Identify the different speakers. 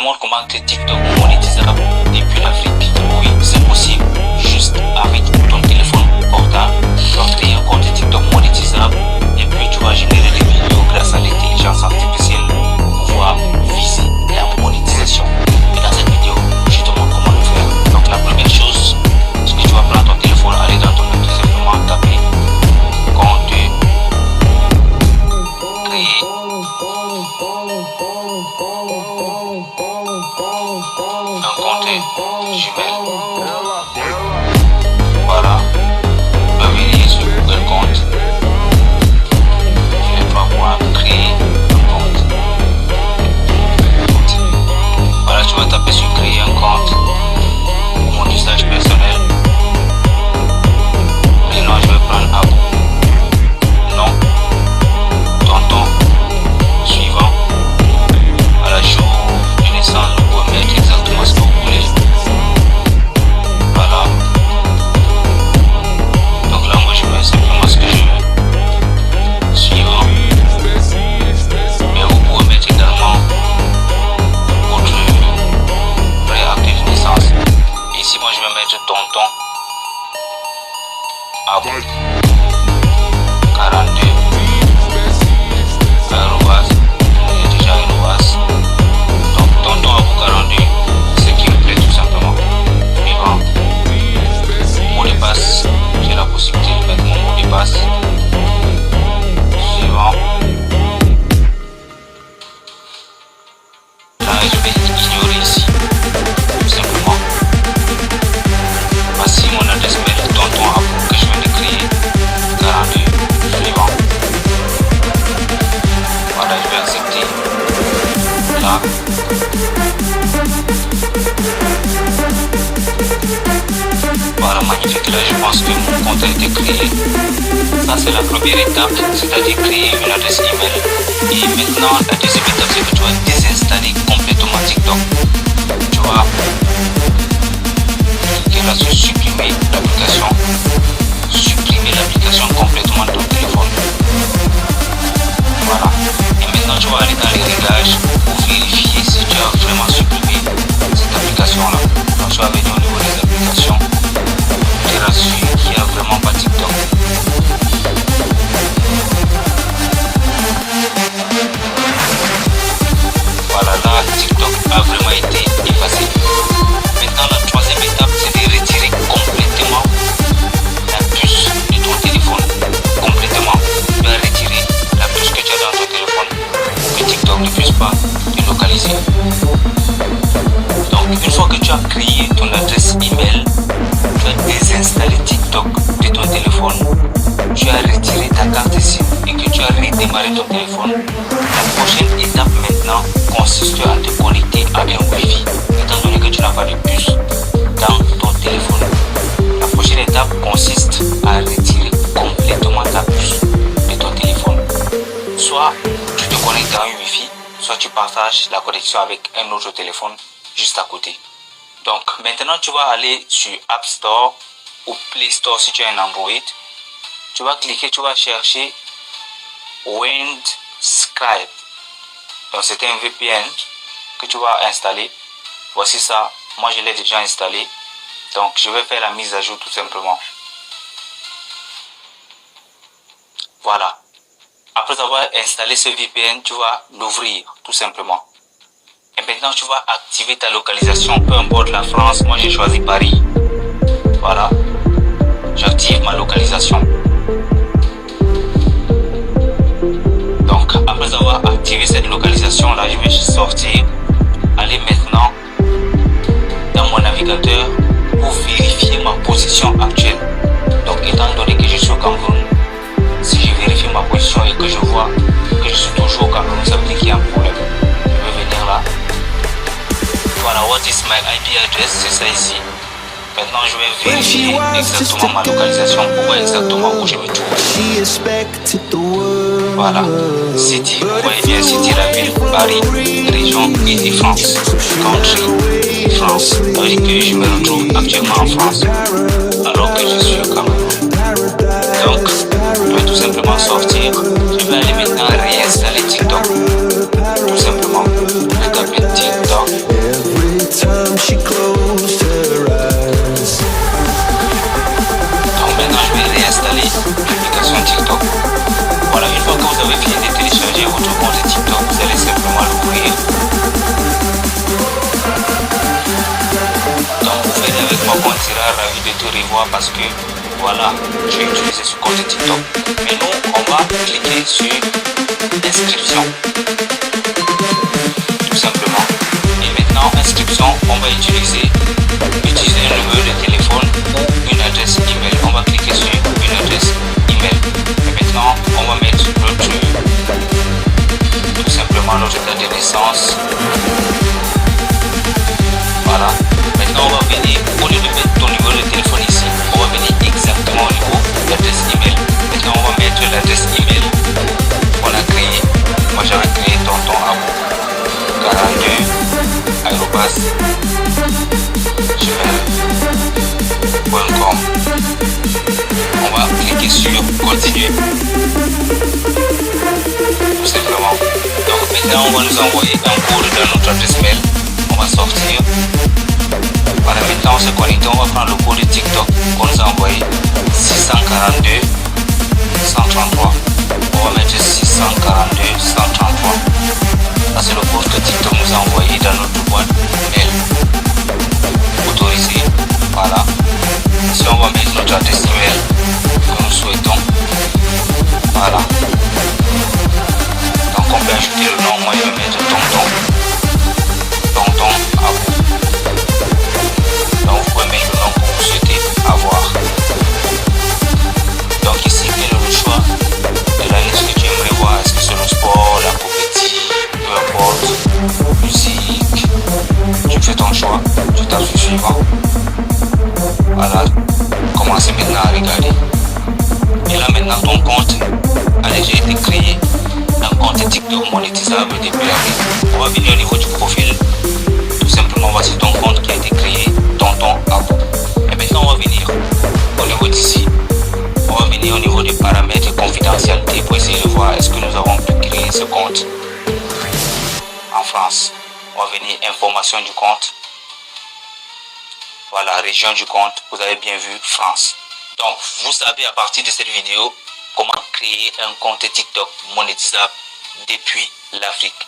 Speaker 1: montre comment que TikTok monétisera depuis l'Afrique. Oui, c'est possible. Juste avec ton téléphone portable, tu vas créer un compte TikTok monétisable et puis tu vas générer des vidéos grâce à l'intelligence artificielle pour pouvoir viser la monétisation. Et dans cette vidéo, je te montre comment le faire. Donc la première chose, c'est que tu vas prendre ton téléphone, aller dans ton compte, tout simplement taper compte, créer. Un compte Gmail. Voilà. Tu vas venir sur Google Compte. Tu vas pouvoir créer un compte. Voilà, tu vas taper sur créer un compte pour mon usage personnel. Maintenant, je vais prendre Abou. Non. Tonton. Suivant. À la jour de naissance, vous pouvez mettre exactement ce que vous voulez. Voilà. Donc là, moi, je mets simplement ce que je veux. Suivant. Mais vous pouvez mettre également votre vrai acte de naissance. Ici, moi, je vais mettre tonton. Abou. 42. Arrobas. Il y a déjà arrobas. Donc, tonton Abou 42. Ce qui me plaît tout simplement. Suivant. Mot de passe. J'ai la possibilité de mettre mon mot de passe. Suivant. Là, je vais ignorer ici. Tout simplement. Voici mon adresse mail tonton Abou que je viens de créer. 42. Suivant. Voilà, je vais accepter. Là. Voilà, magnifique. Là, je pense que mon compte a été créé. Ça, c'est la première étape, c'est-à-dire créer une adresse email. Et maintenant, la deuxième étape, c'est que tu vas désinstaller complètement TikTok. Tu vas cliquer là sur supprimer l'application. Supprimer l'application complètement de ton téléphone. Voilà. Et maintenant, tu vas aller dans les réglages pour vérifier si tu as vraiment supprimé cette application-là. Donc, tu vas venir au niveau des applications. Tu rassures qu'il n'y a vraiment pas TikTok. Voilà, là, TikTok a vraiment été effacé. Maintenant, la troisième étape, c'est de retirer complètement la puce de ton téléphone. Complètement. Tu vas retirer la puce que tu as dans ton téléphone pour que TikTok ne puisse pas te localiser. Donc, une fois que tu as créé ton adresse email, tu as désinstallé TikTok de ton téléphone, tu as retiré ta carte SIM et que tu as redémarré ton téléphone. La prochaine étape maintenant consiste à te connecter à un Wi-Fi, étant donné que tu n'as pas de puce dans ton téléphone. La prochaine étape consiste à retirer complètement ta puce de ton téléphone. Soit tu te connectes à un Wi-Fi, soit tu partages la connexion avec un autre téléphone juste à côté. Donc maintenant tu vas aller sur App Store ou Play Store si tu as un Android. Tu vas cliquer, tu vas chercher Windscribe. Donc c'est un VPN que tu vas installer. Voici ça, moi je l'ai déjà installé. Donc je vais faire la mise à jour tout simplement. Voilà. Après avoir installé ce VPN, tu vas l'ouvrir tout simplement. Et maintenant tu vas activer ta localisation, peu importe la France. Moi j'ai choisi Paris. Voilà. J'active ma localisation. Donc après avoir activé cette localisation là, je vais sortir, aller maintenant dans mon navigateur pour vérifier ma position actuelle. Donc étant donné que je suis au Cameroun, si je vérifie ma position et que je vois que je suis toujours au Cameroun, ça veut dire qu'il y a un problème. Je vais venir là. Voilà, what is my IP address, c'est ça ici. Maintenant je vais vérifier exactement ma localisation pour voir exactement où je me trouve. Voilà, City, vous voyez bien City, la ville, Paris, région Île-de-France, country, France. Ça veut dire que je me retrouve actuellement en France, alors que je suis au Cameroun. Donc, je vais tout simplement sortir. Je vais aller maintenant réinstaller TikTok. Tout simplement, je vais taper TikTok. Par contre, il sera ravi de te revoir parce que voilà, tu as utilisé ce compte TikTok. Mais nous, on va cliquer sur inscription. Tout simplement. Et maintenant, inscription, on va utiliser un numéro de téléphone ou une adresse email. On va cliquer sur une adresse email. Et maintenant, on va mettre tout simplement notre date de naissance. Voilà. Maintenant, on va venir, au lieu de mettre ton numéro de téléphone ici, on va venir exactement au niveau de l'adresse email. Maintenant, on va mettre l'adresse email qu'on a créé. Moi, j'avais créé tonton Abou 42@gmail.com. On va cliquer sur continuer. Tout simplement. Donc maintenant, on va nous envoyer un code dans notre adresse mail. On va sortir. Voilà, maintenant on se connecte. On va prendre le code de TikTok qu'on nous a envoyé 642 133. On va mettre 642 133. Ça, c'est le code que TikTok nous a envoyé dans notre boîte mail. Autorisé. Voilà. Si on va mettre notre adresse email que nous souhaitons. Voilà. Donc on peut ajouter le nom. Moi je vais mettre tonton Abou. Donc vous pouvez mettre le nom que vous souhaitez avoir. Donc ici, quel est le choix de l'année, ce que tu aimerais voir? Est-ce que c'est le sport, la compétition, peu importe, musique? Tu fais ton choix, tu tapes sur suivant. Voilà, commencez maintenant à regarder. Et là maintenant ton compte a déjà été créé. Un compte TikTok monétisable depuis avril. On va venir au niveau du profil. Tout simplement, voici ton compte qui a été créé, tonton Abou. Et maintenant on va venir au niveau d'ici. On va venir au niveau des paramètres de confidentialité pour essayer de voir est-ce que nous avons pu créer ce compte en France. On va venir information du compte. Voilà, région du compte. Vous avez bien vu France. Donc, vous savez à partir de cette vidéo comment créer un compte TikTok monétisable depuis l'Afrique.